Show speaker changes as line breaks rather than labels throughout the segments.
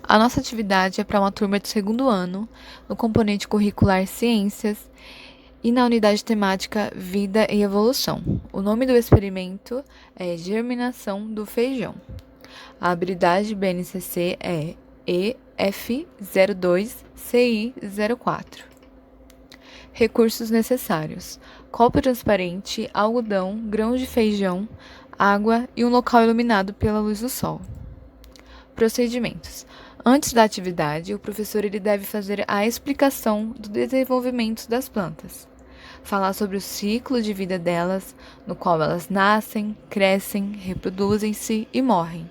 A nossa atividade é para uma turma de segundo ano, no componente curricular Ciências e na unidade temática Vida e Evolução. O nome do experimento é Germinação do Feijão. A habilidade BNCC é EF02CI04. Recursos necessários: copo transparente, algodão, grãos de feijão, água e um local iluminado pela luz do sol. Procedimentos: antes da atividade, o professor ele deve fazer a explicação do desenvolvimento das plantas, falar sobre o ciclo de vida delas, no qual elas nascem, crescem, reproduzem-se e morrem.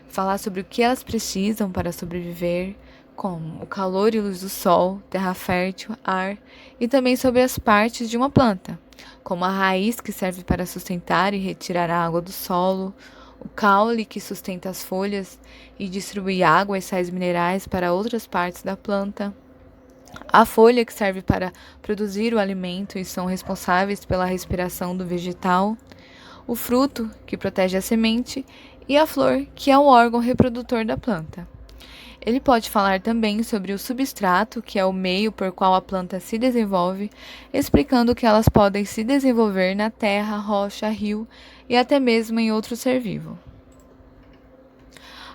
Falar sobre o que elas precisam para sobreviver, como o calor e luz do sol, terra fértil, ar, e também sobre as partes de uma planta, como a raiz que serve para sustentar e retirar a água do solo, o caule que sustenta as folhas e distribui água e sais minerais para outras partes da planta, a folha que serve para produzir o alimento e são responsáveis pela respiração do vegetal, o fruto que protege a semente e a flor que é o órgão reprodutor da planta. Ele pode falar também sobre o substrato, que é o meio por qual a planta se desenvolve, explicando que elas podem se desenvolver na terra, rocha, rio e até mesmo em outro ser vivo.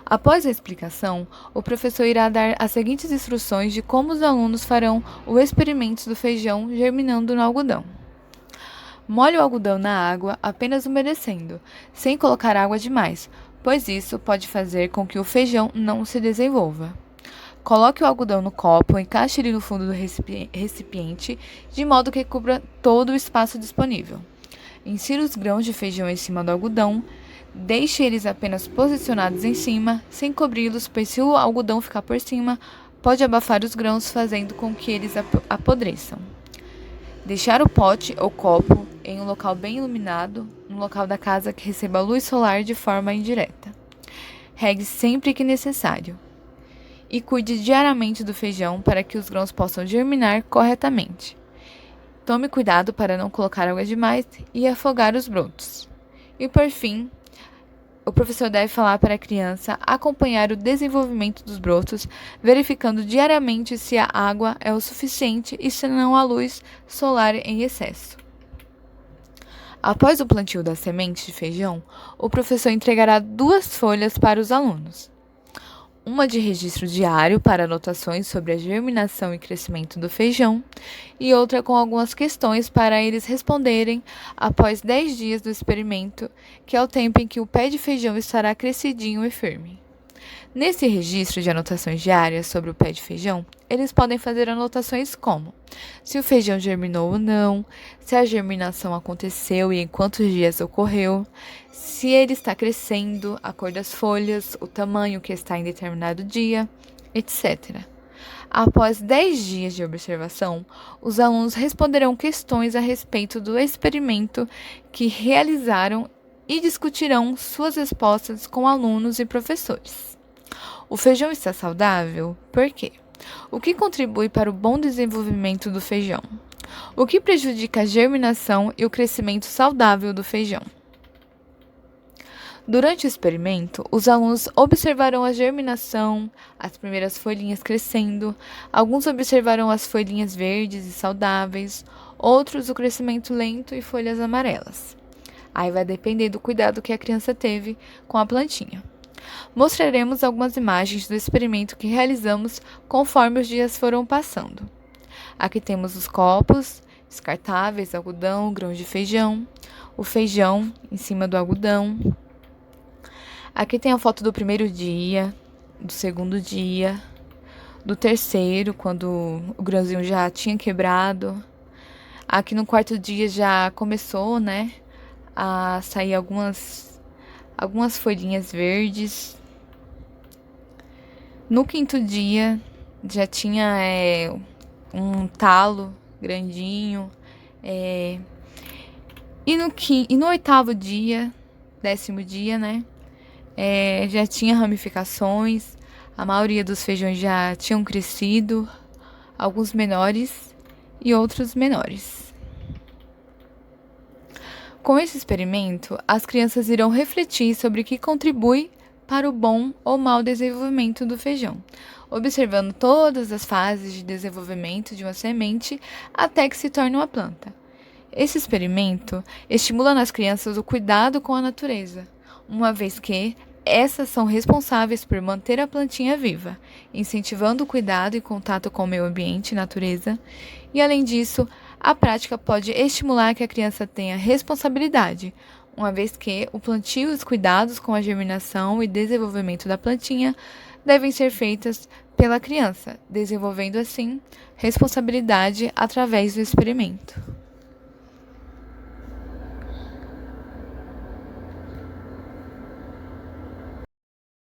Após a explicação, o professor irá dar as seguintes instruções de como os alunos farão o experimento do feijão germinando no algodão. Molhe o algodão na água, apenas umedecendo, sem colocar água demais, pois isso pode fazer com que o feijão não se desenvolva. Coloque o algodão no copo, encaixe ele no fundo do recipiente, de modo que cubra todo o espaço disponível. Insira os grãos de feijão em cima do algodão, deixe eles apenas posicionados em cima, sem cobri-los, pois se o algodão ficar por cima, pode abafar os grãos, fazendo com que eles apodreçam. Deixar o pote ou copo em um local bem iluminado, no local da casa que receba luz solar de forma indireta. Regue sempre que necessário. E cuide diariamente do feijão para que os grãos possam germinar corretamente. Tome cuidado para não colocar água demais e afogar os brotos. E por fim, o professor deve falar para a criança acompanhar o desenvolvimento dos brotos, verificando diariamente se a água é o suficiente e se não há luz solar em excesso. Após o plantio das sementes de feijão, o professor entregará 2 folhas para os alunos. Uma de registro diário para anotações sobre a germinação e crescimento do feijão e outra com algumas questões para eles responderem após 10 dias do experimento, que é o tempo em que o pé de feijão estará crescidinho e firme. Nesse registro de anotações diárias sobre o pé de feijão, eles podem fazer anotações como se o feijão germinou ou não, se a germinação aconteceu e em quantos dias ocorreu, se ele está crescendo, a cor das folhas, o tamanho que está em determinado dia, etc. Após 10 dias de observação, os alunos responderão questões a respeito do experimento que realizaram e discutirão suas respostas com alunos e professores. O feijão está saudável? Por quê? O que contribui para o bom desenvolvimento do feijão? O que prejudica a germinação e o crescimento saudável do feijão? Durante o experimento, os alunos observarão a germinação, as primeiras folhinhas crescendo, alguns observarão as folhinhas verdes e saudáveis, outros o crescimento lento e folhas amarelas. Aí vai depender do cuidado que a criança teve com a plantinha. Mostraremos algumas imagens do experimento que realizamos conforme os dias foram passando. Aqui temos os copos descartáveis, algodão, grãos de feijão, o feijão em cima do algodão. Aqui tem a foto do primeiro dia, do segundo dia, do terceiro, quando o grãozinho já tinha quebrado. Aqui no quarto dia já começou, a sair algumas folhinhas verdes. No quinto dia já tinha um talo grandinho. E no oitavo dia, 10º dia, já tinha ramificações. A maioria dos feijões já tinham crescido, alguns menores e outros menores. Com esse experimento, as crianças irão refletir sobre o que contribui para o bom ou mau desenvolvimento do feijão, observando todas as fases de desenvolvimento de uma semente até que se torne uma planta. Esse experimento estimula nas crianças o cuidado com a natureza, uma vez que essas são responsáveis por manter a plantinha viva, incentivando o cuidado e contato com o meio ambiente e natureza. E além disso, a prática pode estimular que a criança tenha responsabilidade, uma vez que o plantio e os cuidados com a germinação e desenvolvimento da plantinha devem ser feitas pela criança, desenvolvendo assim responsabilidade através do experimento.